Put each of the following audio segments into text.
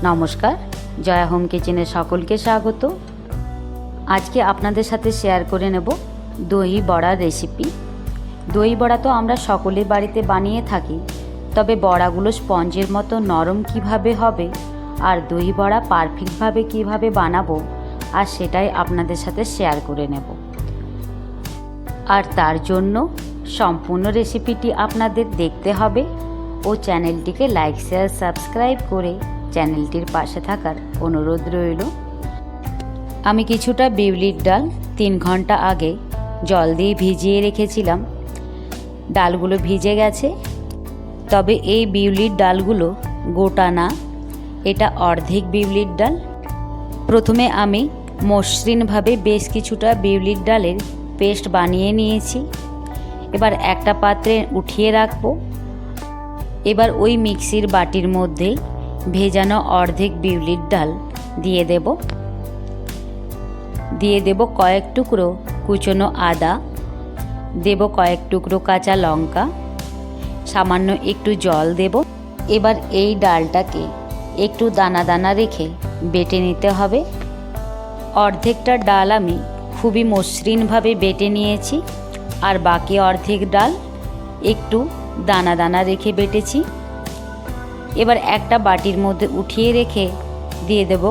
নমস্কার, জয়া হোম কিচেনে সকলকে স্বাগত। আজকে আপনাদের সাথে শেয়ার করে নেব দই বড়ার রেসিপি। দই বড়া তো আমরা সকলের বাড়িতে বানিয়ে থাকি, তবে বড়াগুলো স্পঞ্জের মতো নরম কিভাবে হবে আর দই বড়া পারফেক্টভাবে কিভাবে বানাবো, আর সেটাই আপনাদের সাথে শেয়ার করে নেব। আর তার জন্য সম্পূর্ণ রেসিপিটি আপনাদের দেখতে হবে ও চ্যানেলটিকে লাইক, শেয়ার, সাবস্ক্রাইব করে চ্যানেলটির পাশে থাকার অনুরোধ রইল। আমি কিছুটা বিউলির ডাল 3 ঘন্টা আগে জল দিয়ে ভিজিয়ে রেখেছিলাম। ডালগুলো ভিজে গেছে, তবে এই বিউলির ডালগুলো গোটা না, এটা অর্ধেক বিউলির ডাল। প্রথমে আমি মসৃণভাবে বেশ কিছুটা বিউলির ডালের পেস্ট বানিয়ে নিয়েছি। এবার একটা পাত্রে উঠিয়ে রাখবো। এবার ওই মিক্সির বাটির মধ্যে ভেজানো অর্ধেক বিউলির ডাল দিয়ে দেব কয়েক টুকরো কুচনো আদা, দেব কয়েক টুকরো কাঁচা লঙ্কা, সামান্য একটু জল দেব। এবার এই ডালটাকে একটু দানা দানা রেখে বেটে নিতে হবে। অর্ধেকটা ডাল আমি খুবই মসৃণভাবে বেটে নিয়েছি, আর বাকি অর্ধেক ডাল একটু দানা দানা রেখে বেটেছি। এবার একটা বাটির মধ্যে উঠিয়ে রেখে দিয়ে দেব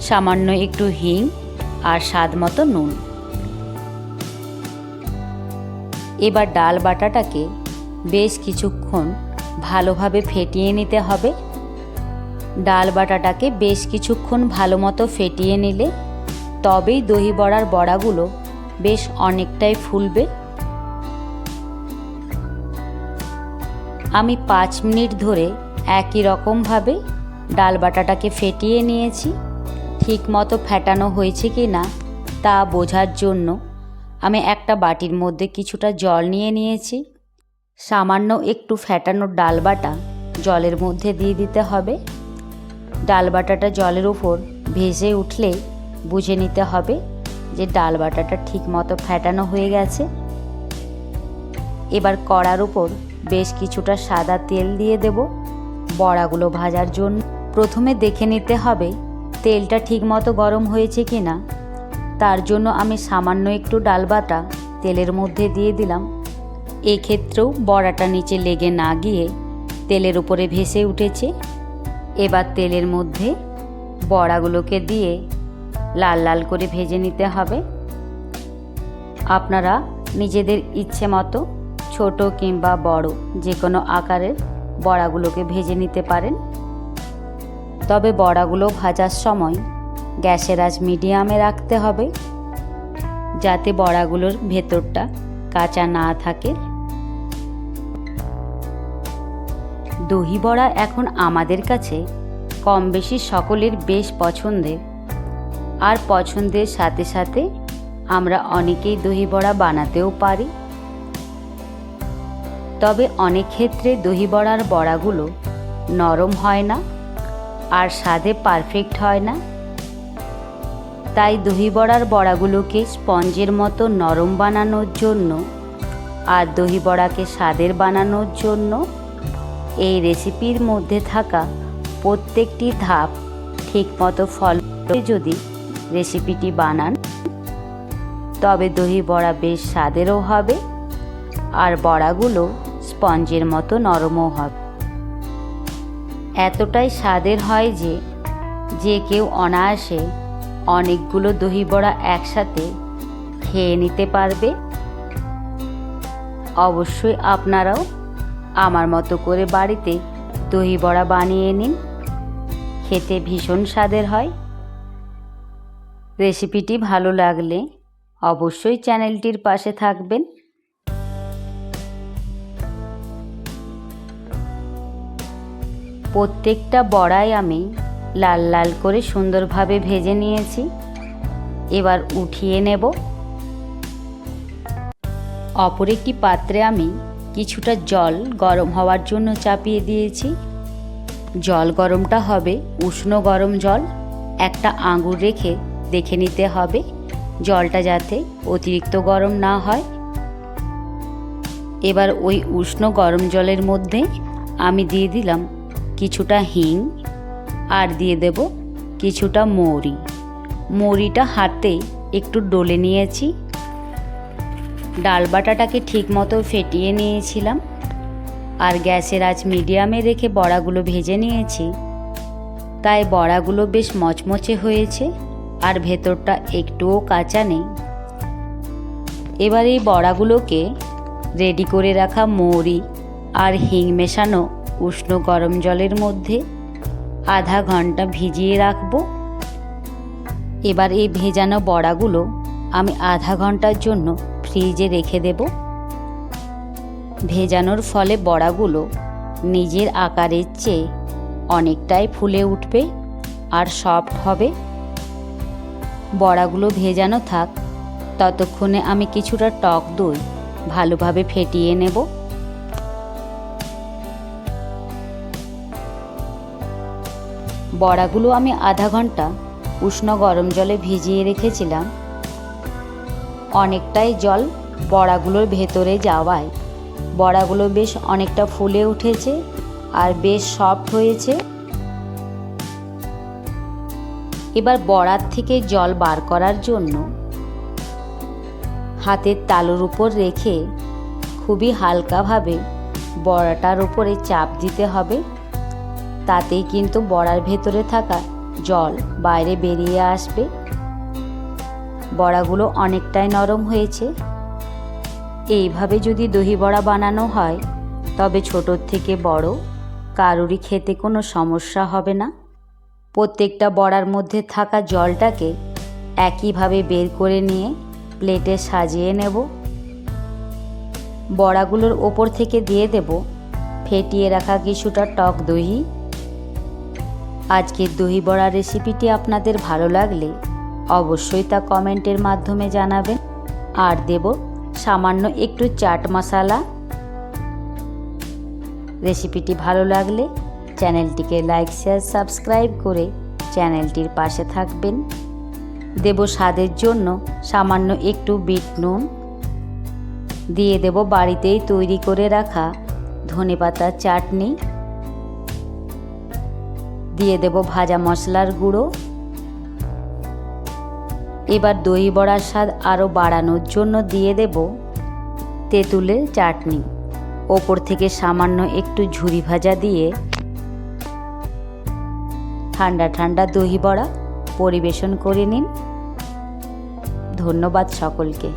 সামান্য একটু হিং আর স্বাদ মতো নুন। এবার ডাল বাটাটাকে বেশ কিছুক্ষণ ভালোভাবে ফেটিয়ে নিতে হবে। ডাল বাটাটাকে বেশ কিছুক্ষণ ভালো মতো ফেটিয়ে নিলে তবেই দই বড়ার বড়াগুলো বেশ অনেকটাই ফুলবে। আমি 5 মিনিট ধরে একই রকমভাবে ডাল বাটাটাকে ফেটিয়ে নিয়েছি। ঠিক মতো ফেটানো হয়েছে কি না তা বোঝার জন্য আমি একটা বাটির মধ্যে কিছুটা জল নিয়ে নিয়েছি। সামান্য একটু ফেটানো ডাল বাটা জলের মধ্যে দিয়ে দিতে হবে। ডাল বাটাটা জলের উপর ভেসে উঠলে বুঝে নিতে হবে যে ডাল বাটাটা ঠিক মতো ফেটানো হয়ে গেছে। এবার কড়ার উপর বেশ কিছুটা সাদা তেল দিয়ে দেব বড়াগুলো ভাজার জন্য। প্রথমে দেখে নিতে হবে তেলটা ঠিকমতো গরম হয়েছে কি না। তার জন্য আমি সামান্য একটু ডাল বাটা তেলের মধ্যে দিয়ে দিলাম। এক্ষেত্রেও বড়াটা নিচে লেগে না গিয়ে তেলের উপরে ভেসে উঠেছে। এবার তেলের মধ্যে বড়াগুলোকে দিয়ে লাল লাল করে ভেজে নিতে হবে। আপনারা নিজেদের ইচ্ছে মতো ছোট কিংবা বড় যে কোনো আকারের বড়াগুলোকে ভেজে নিতে পারেন। তবে বড়াগুলো ভাজার সময় গ্যাসের আঁচ মিডিয়ামে রাখতে হবে, যাতে বড়াগুলোর ভেতরটা কাঁচা না থাকে। দই বড়া এখন আমাদের কাছে কম বেশি সকলের বেশ পছন্দের, আর পছন্দের সাথে সাথে আমরা অনেকেই দই বড়া বানাতেও পারি। তবে অনেক ক্ষেত্রে দই বড়ার বড়াগুলো নরম হয় না আর স্বাদে পারফেক্ট হয় না। তাই দই বড়ার বড়াগুলোকে স্পঞ্জের মতো নরম বানানোর জন্য আর দই বড়াকে স্বাদের বানানোর জন্য এই রেসিপির মধ্যে থাকা প্রত্যেকটি ধাপ ঠিকমতো ফলো করে যদি রেসিপিটি বানান, তবে দই বড়া বেশ স্বাদেরও হবে আর বড়াগুলো স্পঞ্জের মতো নরমও হবে। এতটাই স্বাদের হয় যে কেউ অনায়াসে অনেকগুলো দই বড়া একসাথে খেয়ে নিতে পারবে। অবশ্যই আপনারাও আমার মতো করে বাড়িতে দই বড়া বানিয়ে নিন, খেতে ভীষণ স্বাদের হয়। রেসিপিটি ভালো লাগলে অবশ্যই চ্যানেলটির পাশে থাকবেন। প্রত্যেকটা বড়াই আমি লাল লাল করে সুন্দরভাবে ভেজে নিয়েছি। এবার উঠিয়ে নেব। অপর একটি পাত্রে আমি কিছুটা জল গরম হওয়ার জন্য চাপিয়ে দিয়েছি। জল গরমটা হবে উষ্ণ গরম জল। একটা আঙুল রেখে দেখে নিতে হবে জলটা যাতে অতিরিক্ত গরম না হয়। এবার ওই উষ্ণ গরম জলের মধ্যে আমি দিয়ে দিলাম কিছুটা হিং আর দিয়ে দেব কিছুটা মৌরি। মৌরিটা হাতে একটু ডলে নিয়েছি। ডাল বাটাটাকে ঠিক মতো ফেটিয়ে নিয়েছিলাম আর গ্যাসের আঁচ মিডিয়ামে রেখে বড়াগুলো ভেজে নিয়েছি, তাই বড়াগুলো বেশ মচমচে হয়েছে আর ভেতরটা একটুও কাঁচা নেই। এবার এই বড়াগুলোকে রেডি করে রাখা মৌরি আর হিং মেশানো উষ্ণ গরম জলের মধ্যে আধা ঘন্টা ভিজিয়ে রাখবো। এবার এই ভেজানো বড়াগুলো আমি আধা ঘন্টার জন্য ফ্রিজে রেখে দেব। ভেজানোর ফলে বড়াগুলো নিজের আকারের চেয়ে অনেকটাই ফুলে উঠবে আর সফট হবে। বড়াগুলো ভেজানো থাক, ততক্ষণে আমি কিছুটা টক দই ভালোভাবে ফেটিয়ে নেব। বড়াগুলো আমি আধা ঘন্টা উষ্ণ গরম জলে ভিজিয়ে রেখেছিলাম। অনেকটাই জল বড়াগুলোর ভেতরে যাওয়ায় বড়াগুলো বেশ অনেকটা ফুলে উঠেছে আর বেশ সফট হয়েছে। এবার বড়ার থেকে জল বার করার জন্য হাতের তালুর উপর রেখে খুবই হালকাভাবে বড়াটার উপরে চাপ দিতে হবে। তাতেই কিন্তু বড়ার ভেতরে থাকা জল বাইরে বেরিয়ে আসবে। বড়াগুলো অনেকটাই নরম হয়েছে। এইভাবে যদি দহি বড়া বানানো হয় তবে ছোটোর থেকে বড় কারোরই খেতে কোনো সমস্যা হবে না। প্রত্যেকটা বড়ার মধ্যে থাকা জলটাকে একইভাবে বের করে নিয়ে প্লেটে সাজিয়ে নেব। বড়াগুলোর ওপর থেকে দিয়ে দেব ফেটিয়ে রাখা কিছুটা টক দহি। আজকের দহি বড়া রেসিপিটি আপনাদের ভালো লাগলে অবশ্যই তা কমেন্টের মাধ্যমে জানাবেন। আর দেব সামান্য একটু চাট মশলা। রেসিপিটি ভালো লাগলে চ্যানেলটিকে লাইক, শেয়ার, সাবস্ক্রাইব করে চ্যানেলটির পাশে থাকবেন। দেব স্বাদের জন্য সামান্য একটু বিট নুন। দিয়ে দেব বাড়িতেই তৈরি করে রাখা ধনেপাতার চাটনি। দিয়ে দেব ভাজা মশলার গুঁড়ো। এবার দই বড়ার স্বাদ আরও বাড়ানোর জন্য দিয়ে দেব তেঁতুলের চাটনি। ওপর থেকে সামান্য একটু ঝুরি ভাজা দিয়ে ঠান্ডা ঠান্ডা দহি বড়া পরিবেশন করে নিন। ধন্যবাদ সকলকে।